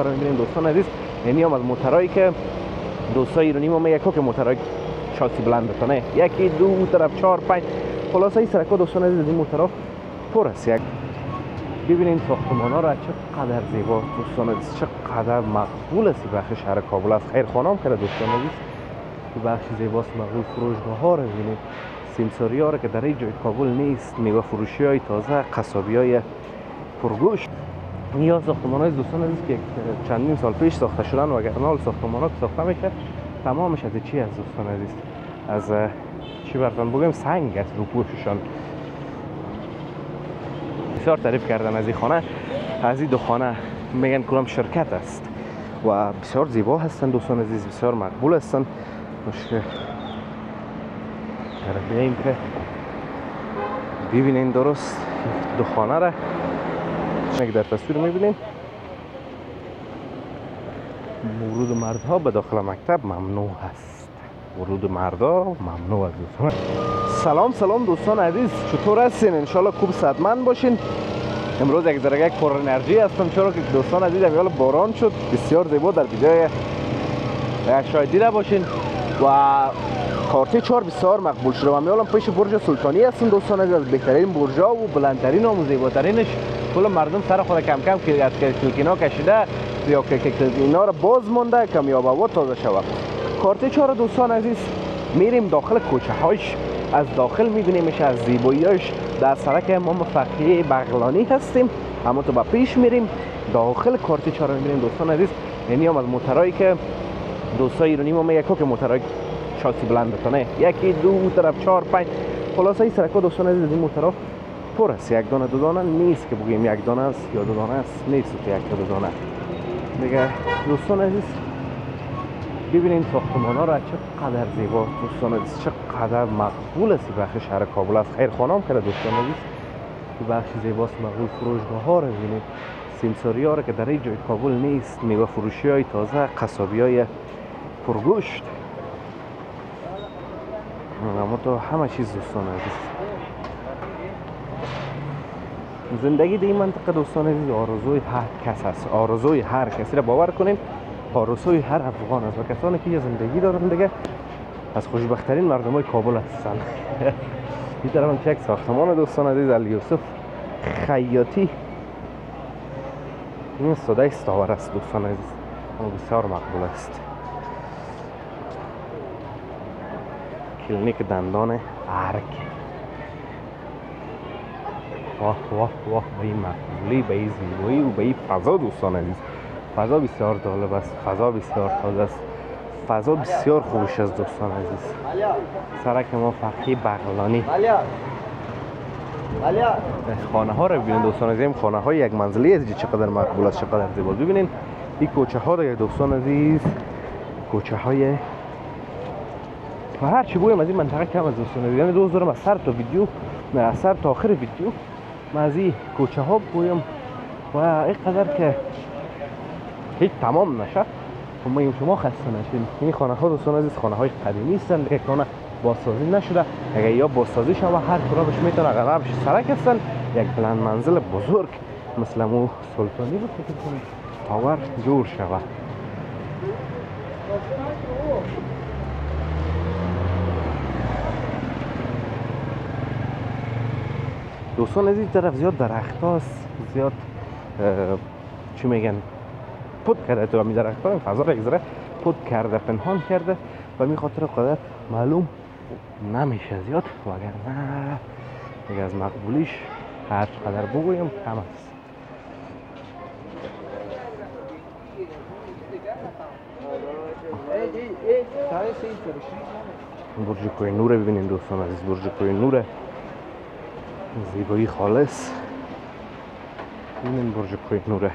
می‌بینیم دوستان عزیز، یعنی هم از موترهایی که دوستای ایرانی ما میگه که موترهای شاسی بلند بتونه، یکی دو طرف چهار پنج، خلاصه این سرکا دوستان عزیز این موترها پر است. ببینید ساختمان‌ها را چقدر زیباست دوستان عزیز، چقدر مقبول است بخش شهر کابل است. خیر خانم کرده دوستان عزیز، این بخش زیباست، مقبول. فروشگاه‌ها را ببینید، سیمساری‌ها را که در این جای کابل نیست، میوه فروشی‌های تازه، قصابی‌های پرگوشت. یا ساختمان‌های دوستان عزیز که چندین سال پیش ساخته شدن و اگر نال ساختمان‌ها که ساخته میشه تمامش از چی است دوستان عزیز؟ از چی براتون بگم؟ سنگ است رو پوششان. بسیار تعریف کردن از این خانه، از این دو خانه، میگن کلام شرکت است و بسیار زیبا هستند دوستان عزیز، بسیار مقبول هستند. مشکل بیاییم که ببینین درست دو خانه را که در تصویر میبینیم. ورود مردها به داخل مکتب ممنوع است. ورود مردها ممنوع است دوستان. سلام دوستان عزیز، چطور هستین؟ انشالله خوب صحتمند باشین. امروز یک ذره پر انرژی هستم چرا که دوستان عزیز اول باران شد بسیار زیبا در ویدیو شاید دیده باشین و کارت 4 بسیار مقبول شده و میالم پیش برج سلطانی هستیم دوستان عزیز، از بهترین برج‌ها و بلندترین و زیباترینش. کل مردم سر خود کم کم که از کلکینا کشیده یا که اینا رو باز مونده کم یا با تازه شود. کارت 4 دوستان عزیز میریم داخل کوچه هاش، از داخل میبینیمش، از زیباییش. در سرک امام فقیه بغلانی هستیم، اما تو با پیش میریم داخل کارت 4 میبینیم دوستان عزیز. یعنی هم از موترهایی که دوستای ایرانی ما میگه که موترهای شاسی بلند بتونه، یکی دو طرف چهار پنج، خلاصه این سرکا دوستان عزیز این موترها پر است. یک دانه دو دانه نیست که بگیم یک دانه است یا دو دانه است، نیست که یک تا دو دانه دیگه دوستان عزیز. ببینید ساختمان‌ها را چقدر زیباست دوستان عزیز، چقدر مقبول است بخش شهر کابل است. خیر خانم کرده دوستان عزیز، این بخش زیباست، مقبول. فروشگاه‌ها را ببینید، سیمساری‌ها را که در این جای کابل نیست، میوه فروشی‌های تازه، قصابی‌های پرگوشت، اما تو همه چیز دوستان عزیز. زندگی در این منطقه دوستان عزیز آرزوی هر کس است، آرزوی هر کسی را باور کنین، آرزوی هر افغان است و کسانی که زندگی دارن دیگه از خوشبخت‌ترین مردمای کابل هستند. این طرف هم یک ساختمان دوستان عزیز الیوسف خیاطی، این سوده استاور است دوستان عزیز، اما بسیار مقبول است. کلینیک دندان ارگ. واه واه واه، به این مقبولی، به این زیبایی و به این فضا دوستان عزیز. فضا بسیار جالب است، فضا بسیار تازه است، فضا بسیار خوش است دوستان عزیز. سرک ما فقیه بغلانی. خانه ها رو ببینید دوستان عزیز، خانه های یک منزلی است، چقدر مقبول است، چقدر زیبا. ببینید این کوچه ها رو دوستان عزیز، کوچه های و هر چی بگویم از این منطقه کم از دوستان عزیز. یعنی دوست دارم از سر تا ویدیو، نه از سر تا آخر ویدیو من از این کوچه ها بگویم و اینقدر که هیچ تمام نشه و ما شما خسته نشین. این خانه ها دوستان عزیز خانه های قدیمی هستند که خانه بازسازی نشده، اگر یا بازسازی شود هر طرفش میتونه غربش سرک هستند، یک بلند منزل بزرگ مثل مو سلطانی بود فکر کنم تاور جور شود. دوستان از این طرف زیاد درخت هاست، زیاد چی میگن پود کرده تو همین درخت ها، این فضا را یک ذره پود کرده، پنهان کرده و می خاطر قدر معلوم نمیشه زیاد، وگرنه دیگه از مقبولیش هر قدر بگویم کم است. برج کوه نور ببینید دوستان عزیز، برج کوه نور زیبایی خالص. این برج کوه نوره.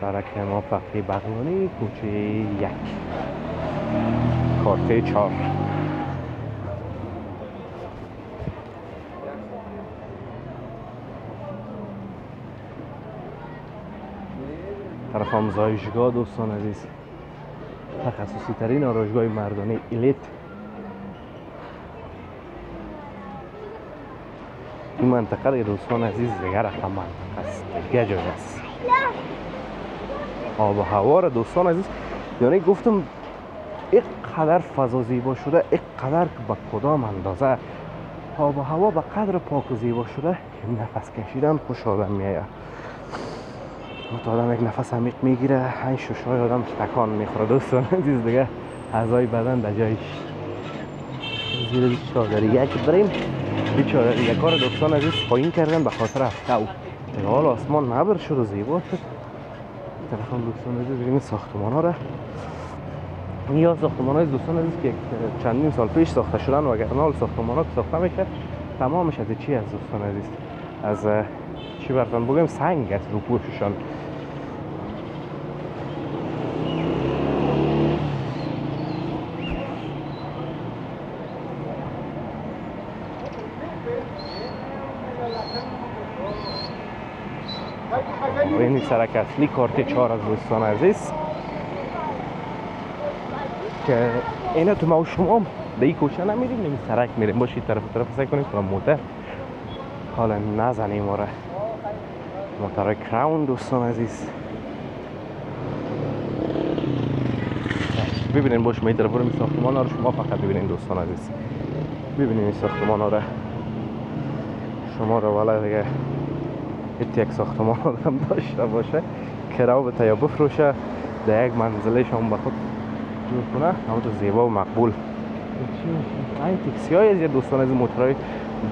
سرک ما فقیه بغلانی، کوچه 1، کارت 4. طرف هم زایشگاه دوستان عزیز، تخصصی ترین آرایشگاه مردانه الیت این منطقه دیگه دوستان عزیز دیگه رقم منطقه است، دیگه جای است. آب و هوا را دوستان عزیز، یعنی گفتم اینقدر فضا زیبا شده، اینقدر که به کدام اندازه آب و هوا به قدر پاک و زیبا شده که نفس کشیدن خوش آدم میآید. تا آدم یک نفس عمیق میگیره، این ششای آدم تکان میخوره دوستان عزیز دیگه، اعضای بدن در جایش. زیر چادری یک بریم، این چادری یک کار دوستان عزیز پایین کردن به خاطر هفته او دیگه. حال آسمان نبر شد و زیبا شد. طرفم دوستان عزیز بریم ساختمان ها را، یا ساختمان های دوستان عزیز که چندین سال پیش ساخته شدن و اگر نال ساختمان ها که ساخته میشه تمامش از چی از دوستان عزیز، از چی براتون بگم، سنگ است رو پوششان. این سرک اصلی کارت 4 از دوستان عزیز که اینا تو ما و شما به این کوچه نمیریم، این سرک میریم. باشید طرف سعی کنیم که موتر حالا نزنیم ما را. موترهای کراون دوستان عزیز ببینین. باش می طرف بریم ساختمان ها رو شما فقط ببینین دوستان عزیز، ببینین این ساختمان ها را شما رو. والا دیگه یک ساختمان آدم داشته باشه کرا بته یا بفروشه در یک منزله شما به خود جور کنه، همون تو زیبا و مقبول. این تکسی های از دوستان از موترهای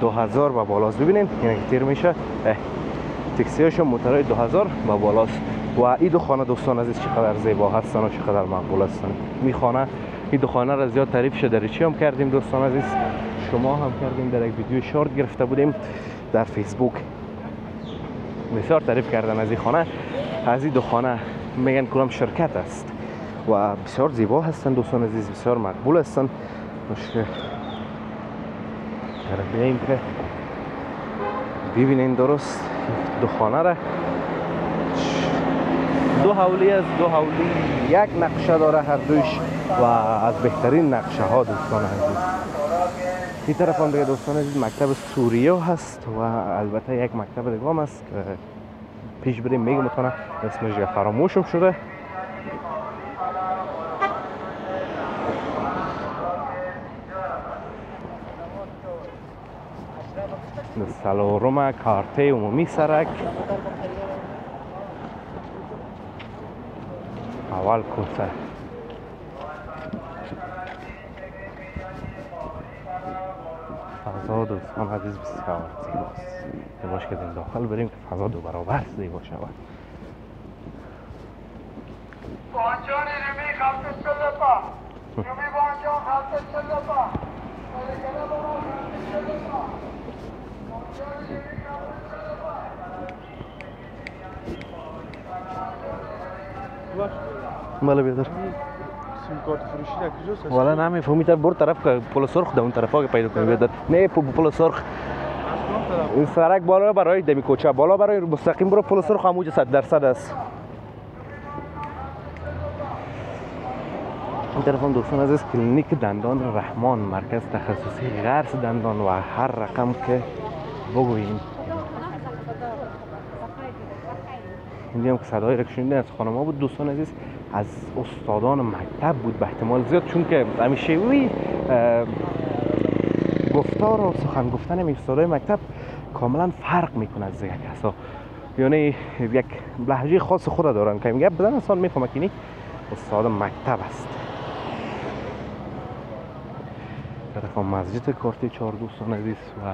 2000 و بالاست. ببینین این تیر میشه تکسی هاشون موترهای 2000 و بالاست. و این دو خانه دوستان عزیز چقدر زیبا هستن و چقدر مقبول هستن. این دو خانه را زیاد تعریف شده در چی هم کردیم دوستان عزیز، شما هم کردیم، در یک ویدیو شورت گرفته بودیم در فیسبوک. بسیار تعریف کردن از این خانه. از این دو خانه میگن کلام شرکت است و بسیار زیبا هستن دوستان عزیز، بسیار مقبول هستن. باشه بیاییم که ببینین درست دو خانه را. دو حولی است، دو حولی یک نقشه داره هر دوش و از بهترین نقشه ها دوستان عزیز. این طرف هم دیگه دوستان عزیز مکتب سوریه هست و البته یک مکتب دیگه هم است که پیش بریم میگم متونه اسمش فراموشم شده. سلورم کارته عمومی سرک اول کوسه. فضا دوستان عزیز بسیار زیباست. باش که در داخل بریم که فضا دو برابر زیبا شود. بانجان رومی خلط چلپا رومی بانجان خلط چلپا بله بیادر سیم کارت فروشی در کجاست؟ والا نمیفهمی در بر طرف که پل سرخ در اون طرفا که پیدا کنی بیادر. نه پل سرخ این سرک بالا برای دمی کوچه بالا برای مستقیم برو پل سرخ همونجا 100% است. این طرف هم دوستان عزیز کلینیک دندان رحمان، مرکز تخصصی غرس دندان و هر رقم که بگوییم. اینجا هم که صدای رکشنیدن از خانما بود دوستان عزیز، از استادان مکتب بود به احتمال زیاد، چون که همیشه وی گفتار و سخن گفتن این استادای مکتب کاملا فرق میکنه از دیگه کسا، یعنی یک لهجه خاص خود دارن که میگه بدن انسان میفهمه که این استاد مکتب است. طرف مسجد کارتی 4 دوستان عزیز و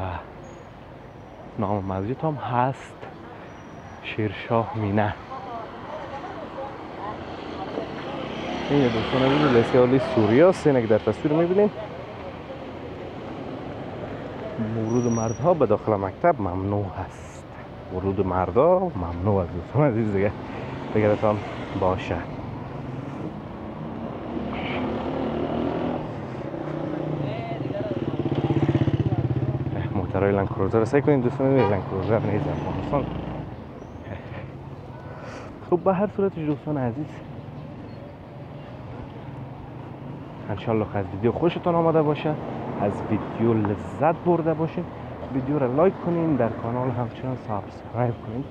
نام مسجد هم هست شیرشاه مینه. این دوستان عزیز لسیالی سوریه است، اینک در تصویر میبینیم. ورود مردها به داخل مکتب ممنوع هست. ورود مردا ممنوع است دوستان عزیز دیگه بگرتان باشه. موترهای لند کروزر سعی کنید دوستان عزیز، لند کروزر نیست افغانستان. خب به هر صورت دوستان عزیز انشالله که از ویدیو خوشتان آمده باشه، از ویدیو لذت برده باشین ویدیو را لایک کنین، در کانال همچنان سابسکرایب کنین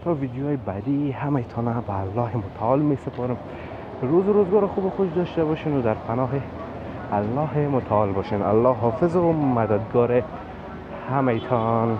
تا ویدیوهای بعدی همه تانه به الله متعال می سپارم. روز و روزگار خوب و خوش داشته باشین و در پناه الله متعال باشین. الله حافظ و مددگار همه تان.